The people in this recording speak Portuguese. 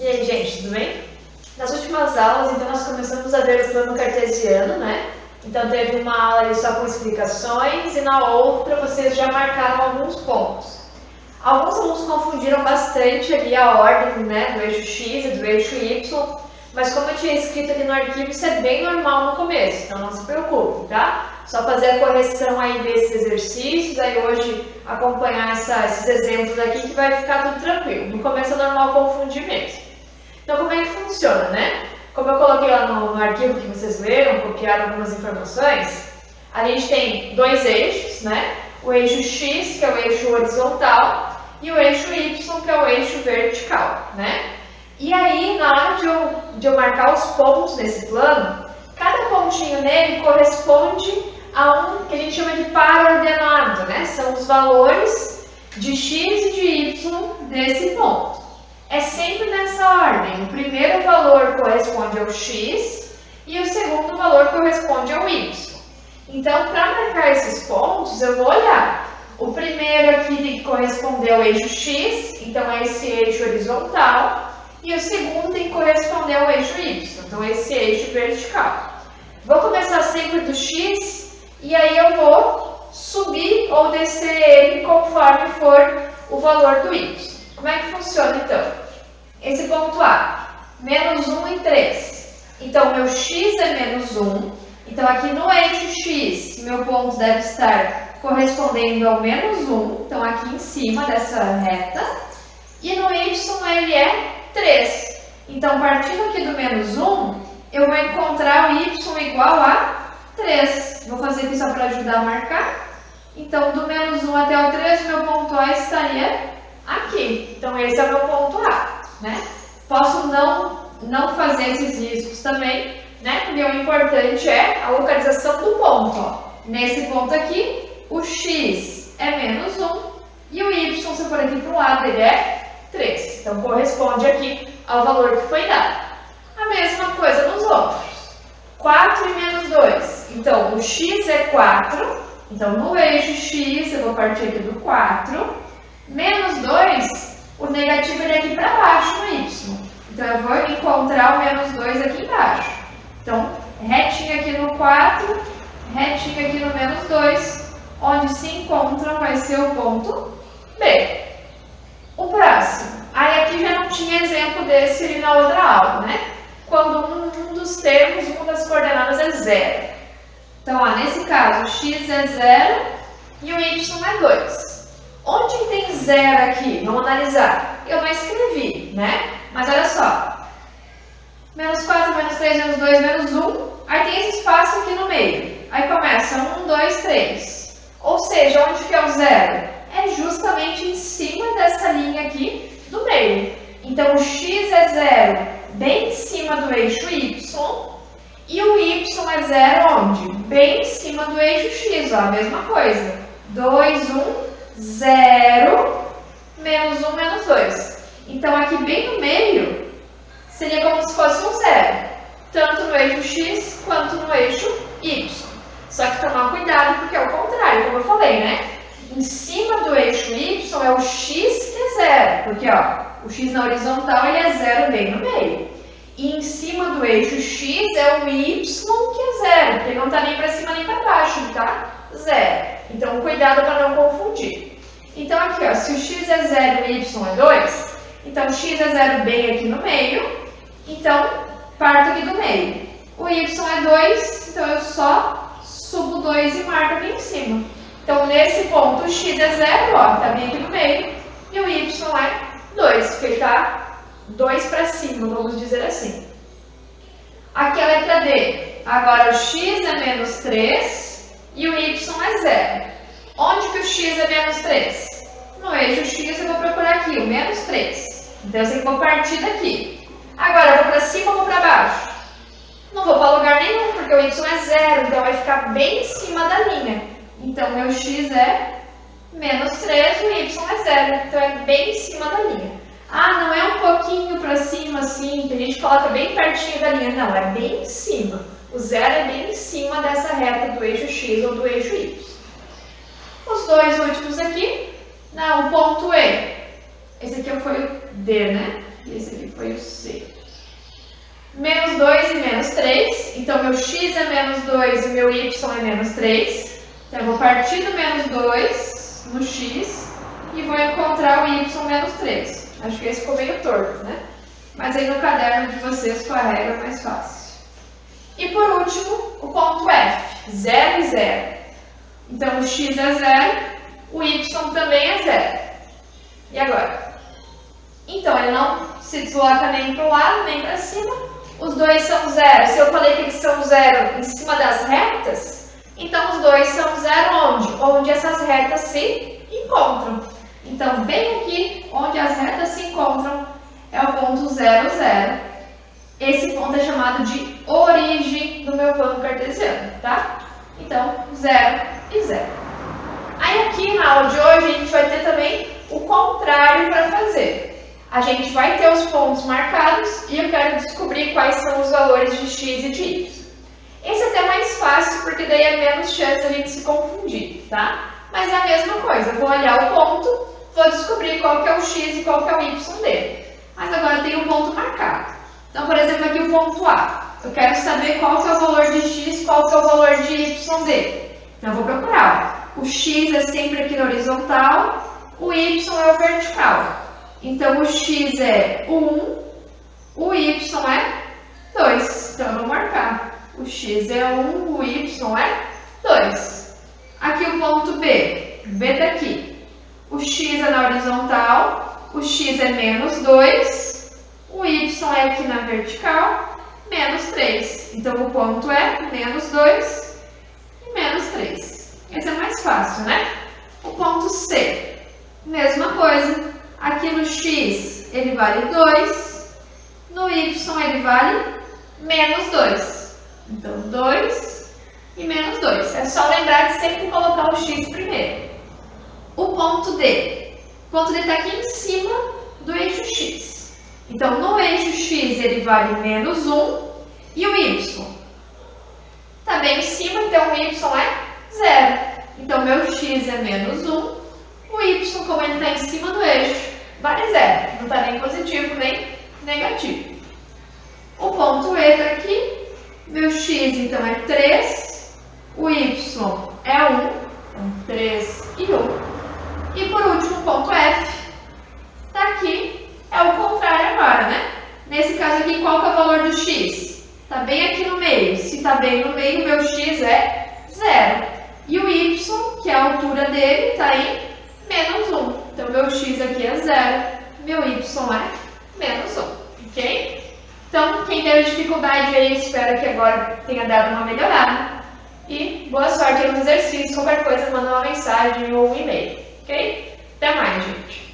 E aí, gente, tudo bem? Nas últimas aulas, então, nós começamos a ver o plano cartesiano, né? Então, teve uma aula ali só com explicações e na outra vocês já marcaram alguns pontos. Alguns alunos confundiram bastante ali a ordem, né, do eixo X e do eixo Y, mas como eu tinha escrito aqui no arquivo, isso é bem normal no começo, então não se preocupe, tá? Só fazer a correção aí desses exercícios, aí hoje acompanhar esses exemplos aqui que vai ficar tudo tranquilo. No começo é normal confundir mesmo. Então, como é que funciona, né? Como eu coloquei lá no arquivo que vocês leram, copiaram algumas informações, a gente tem dois eixos, né? O eixo X, que é o eixo horizontal, e o eixo Y, que é o eixo vertical, né? E aí, na hora de eu marcar os pontos nesse plano, cada pontinho nele corresponde a um que a gente chama de par ordenado, né? São os valores de X e de Y desse ponto. É sempre nessa ordem. O primeiro valor corresponde ao X e o segundo valor corresponde ao Y. Então, para marcar esses pontos, eu vou olhar. O primeiro aqui tem que corresponder ao eixo X, então é esse eixo horizontal. E o segundo tem que corresponder ao eixo Y, então esse eixo vertical. Vou começar sempre do X e aí eu vou subir ou descer ele conforme for o valor do Y. Como é que funciona então? Esse ponto A, menos 1 e 3. Então, meu X é menos 1. Então, aqui no eixo X, meu ponto deve estar correspondendo ao menos 1. Então, aqui em cima dessa reta. E no Y, ele é 3. Então, partindo aqui do menos 1, eu vou encontrar o Y igual a 3. Vou fazer aqui só para ajudar a marcar. Então, do menos 1 até o 3, meu ponto A estaria aqui. Então, esse é o meu ponto A, né? Posso não fazer esses riscos também, né? Porque o importante é a localização do ponto, ó. Nesse ponto aqui, o X é menos 1 e o Y, se eu for aqui para o lado, ele é 3. Então, corresponde aqui ao valor que foi dado. A mesma coisa nos outros. 4 e menos 2. Então, o X é 4. Então, no eixo X, eu vou partir aqui do 4. Menos 2, o negativo ele é aqui para baixo no Y. Então, eu vou encontrar o menos 2 aqui embaixo. Então, retinho aqui no 4, retinho aqui no menos 2. Onde se encontram vai ser o ponto B. O próximo. Aí aqui já não tinha exemplo desse ali na outra aula, né? Quando um dos termos, uma das coordenadas é 0. Então, ó, nesse caso, o X é 0 e o Y é 2. Onde tem 0 aqui? Vamos analisar. Eu não escrevi, né? Mas olha só. Menos 4, menos 3, menos 2, menos 1. Aí tem esse espaço aqui no meio. Aí começa 1, 2, 3. Ou seja, onde que é o 0? É justamente em cima dessa linha aqui do meio. Então, o X é 0 bem em cima do eixo Y. E o Y é 0 onde? Bem em cima do eixo X, ó, a mesma coisa. 2, 1, 0, menos 1, menos 2. Então, aqui bem no meio, seria como se fosse um 0. Tanto no eixo X, quanto no eixo Y. Só que tomar cuidado, porque é o contrário, como eu falei, né? Em cima do eixo Y é o X que é 0. Porque, ó, o X na horizontal, ele é 0 bem no meio. E em cima do eixo X é o Y que é 0. Porque ele não está nem para cima nem para baixo, tá? 0. Então, cuidado para não confundir. Então, aqui, ó, se o X é 0 e o Y é 2, então o X é 0 bem aqui no meio, então, parto aqui do meio. O Y é 2, então eu só subo 2 e marco aqui em cima. Então, nesse ponto, o X é 0, ó, tá bem aqui no meio, e o Y é 2, porque ele tá 2 para cima, vamos dizer assim. Aqui a letra D. Agora, o X é menos 3 e o Y é 0. Onde que o X é menos 3? No eixo X eu vou procurar aqui, o menos 3. Então, eu sei que vou partir daqui. Agora, eu vou para cima ou vou para baixo? Não vou para lugar nenhum, porque o Y é 0, então vai ficar bem em cima da linha. Então, meu X é menos 3 e o Y é 0. Então, é bem em cima da linha. Ah, não é um pouquinho para cima assim, que a gente coloca bem pertinho da linha. Não, é bem em cima. O 0 é bem em cima dessa reta do eixo X ou do eixo Y. Os dois últimos aqui, o ponto E. Esse aqui foi o D, né? e esse aqui foi o C. Menos 2 e menos 3, então meu x é menos 2 e meu y é menos 3. Então eu vou partir do menos 2 no x e vou encontrar o y menos 3. Acho que esse ficou meio torto, né? Mas aí no caderno de vocês com a regra é mais fácil. E por último, o ponto F, 0 e 0. Então o x é 0, o y também é 0. E agora? Então ele não se desloca nem para o lado, nem para cima. Os dois são 0. Se eu falei que eles são 0 em cima das retas, então os dois são 0 onde? Onde essas retas se encontram. Então, bem aqui, onde as retas se encontram, é o ponto 0, 0. Esse ponto é chamado de origem do meu plano cartesiano, tá? Então, 0 e 0. Aí aqui na aula de hoje, a gente vai ter também o contrário para fazer. A gente vai ter os pontos marcados e eu quero descobrir quais são os valores de x e de y. Esse é até mais fácil, porque daí é menos chance de a gente se confundir, tá? Mas é a mesma coisa, eu vou olhar o ponto, vou descobrir qual que é o x e qual que é o y dele. Mas agora tem um ponto marcado. Então, por exemplo, aqui o ponto A. Eu quero saber qual que é o valor de x, qual que é o valor de y dele. Então, eu vou procurar. O x é sempre aqui na horizontal, o y é o vertical. Então, o x é 1, o y é 2. Então, eu vou marcar. O x é 1, o y é 2. Aqui o ponto B. B tá aqui. O x é na horizontal, o x é menos 2, o y é aqui na vertical, menos 3. Então, o ponto é menos 2 e menos 3. Esse é mais fácil, né? O ponto C. Mesma coisa. Aqui no x ele vale 2, no y ele vale menos 2. Então, 2 e menos 2. É só lembrar de sempre colocar o x primeiro. O ponto D. O ponto D está aqui em cima do eixo x. Então, no eixo x ele vale menos 1 e o y está bem em cima, então o y é 0. Então, meu x é menos 1, o y, como ele está em cima do eixo, vale 0. Não está nem positivo nem negativo. O ponto E está aqui. Meu x, então, é 3. O y é 1. Então, 3 e 1. E, por último, o ponto F. Está aqui. É o contrário agora, né? Nesse caso aqui, qual que é o valor do x? Está bem aqui no meio. Se está bem no meio, meu x é 0. E o y, que é a altura dele, está em menos 1. Então, meu x aqui é 0, meu y é menos 1, ok? Então, quem teve dificuldade aí, espero que agora tenha dado uma melhorada. E boa sorte aí nos exercícios. Qualquer coisa, manda uma mensagem ou um e-mail, ok? Até mais, gente!